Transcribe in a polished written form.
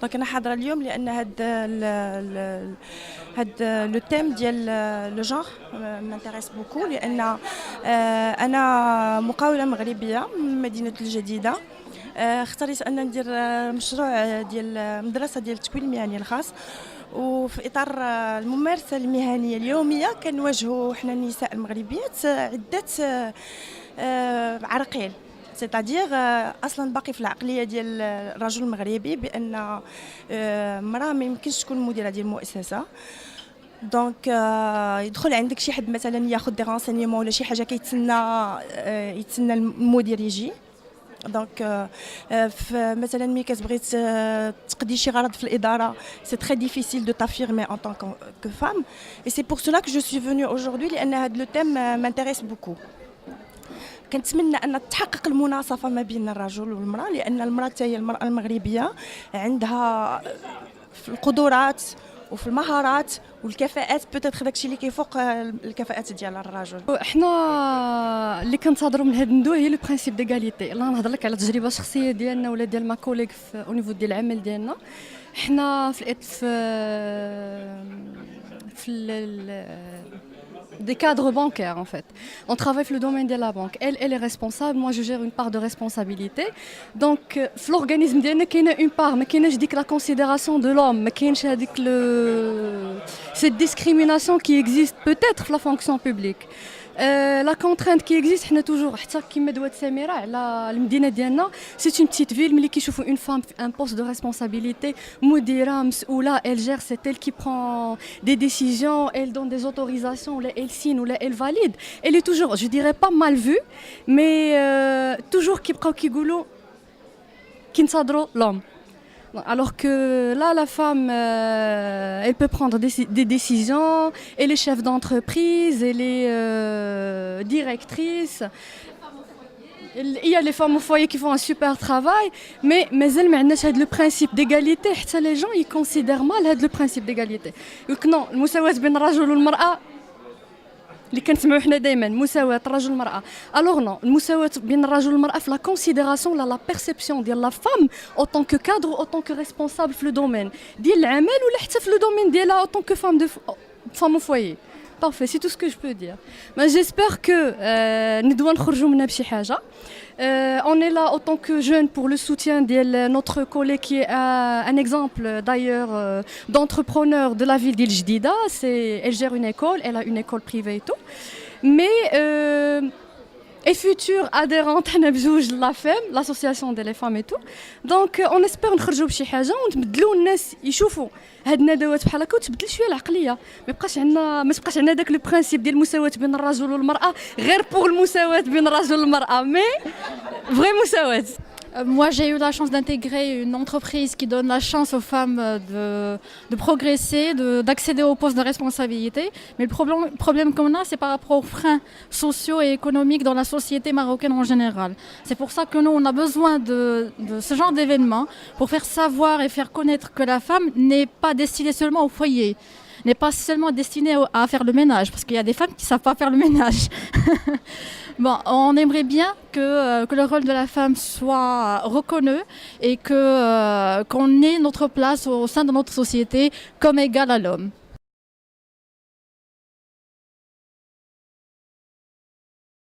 دونك انا حاضره اليوم لان هاد لو تيم ديال لو جونغ مانتيريس بوكو، لان انا مقاوله مغربيه من مدينه الجديده. اختاريت ان ندير مشروع ديال مدرسه ديال التكوين المهني الخاص، وفي اطار الممارسه المهنيه اليوميه كنواجهوا حنا النساء المغربيات عده عراقيل. سيتادير اصلا باقي في العقليه ديال الرجل المغربي بان مراه ما يمكنش تكون مديره ديال المؤسسه. دونك يدخل عندك شي حد مثلا ياخذ دي رانسينيمون ولا شي حاجه يتسنى المدير يجي. دونك مثلا ملي كتبغي تقضي شي غرض في الاداره سي تري ديفيسيل دو تافيرمي ان طون كو فام، اي سي بور سولا كو جو سوي فينو اوجوردي لان هاد لو تيم مانتيريس بوكو. كنتمنى ان تحقق المناصفه ما بين الرجل والمراه، لان المراه حتى هي المراه المغربيه عندها في القدرات وفي المهارات والكفاءات بوتيتر داكشي اللي كيفوق الكفاءات ديال الرجل. احنا اللي كنتظروا من هاد الندوه هي لو برينسيپ ديغاليتي. الله نهضر لك على التجربه الشخصيه ديالنا ولا ديال ما كوليغ في او نيفو ديال العمل ديالنا. احنا في des cadres bancaires en fait. On travaille dans le domaine de la banque. Elle est responsable, moi je gère une part de responsabilité. Donc, l'organisme ديالنا كاينه une part, ما كايناش ديك la considération de l'homme, ما كاينش هذيك cette discrimination qui existe peut-être في la fonction publique. La contrainte qui existe حنا toujours حتى كيما دوات سميرة على المدينه ديالنا. C'est une petite ville ملي كيشوفوا une femme un poste de responsabilité مديره مسؤوله, elle gère, c'est elle qui prend des décisions, elle donne des autorisations, là elle signe ou là elle valide. Elle est toujours, je dirais pas mal vue, mais toujours كيبقاو كيقولوا كينصادروا l'homme. Alors que là, la femme, elle peut prendre des décisions, elle est chef d'entreprise, elle est directrice. Il y a les femmes au foyer qui font un super travail, mais elles n'ont pas le principe d'égalité. Les gens ils considèrent mal le principe d'égalité. Donc non, المساواة بين الرجل والمرأة اللي كنسمعوا حنا دائما مساواة الرجل والمرأة. الوغ نو, المساواة بين الرجل والمرأة في لا كونسيديراسيون لا بيرسيبسيون ديال لا فام او طون كو كادر او طون كو ريسبونسابل في لو دومين ديال العمل ولا حتى في لو دومين ديالها او طون كو فام au foyer. Parfait, c'est tout ce que je peux dire. Mais j'espère que nous devons نخرجوا منها بشي حاجة. On est là en tant que jeunes pour le soutien de notre collègue qui est un exemple d'ailleurs d'entrepreneur de la ville d'Il Jdida. Elle gère une école, elle a une école privée et tout. Mais et future adhérente à la FEM, l'association des femmes et tout. Donc on espère نخرجوا بشي حاجة ونتبدلوا الناس يشوفوا هاد الندوات بحال هكا وتبدل شويه العقليه. ما تبقاش عندنا داك لو برينسيپ ديال المساواه بين الرجل والمراه غير بور المساواه بين الرجل والمراه, مي فري مساواه. Moi, j'ai eu la chance d'intégrer une entreprise qui donne la chance aux femmes de progresser, d'accéder aux postes de responsabilité. Mais le problème qu'on a, c'est par rapport aux freins sociaux et économiques dans la société marocaine en général. C'est pour ça que nous, on a besoin de ce genre d'événements pour faire savoir et faire connaître que la femme n'est pas destinée seulement au foyer, n'est pas seulement destinée à faire le ménage, parce qu'il y a des femmes qui ne savent pas faire le ménage. Bon, on aimerait bien que le rôle de la femme soit reconnu et qu'on ait notre place au sein de notre société comme égale à l'homme.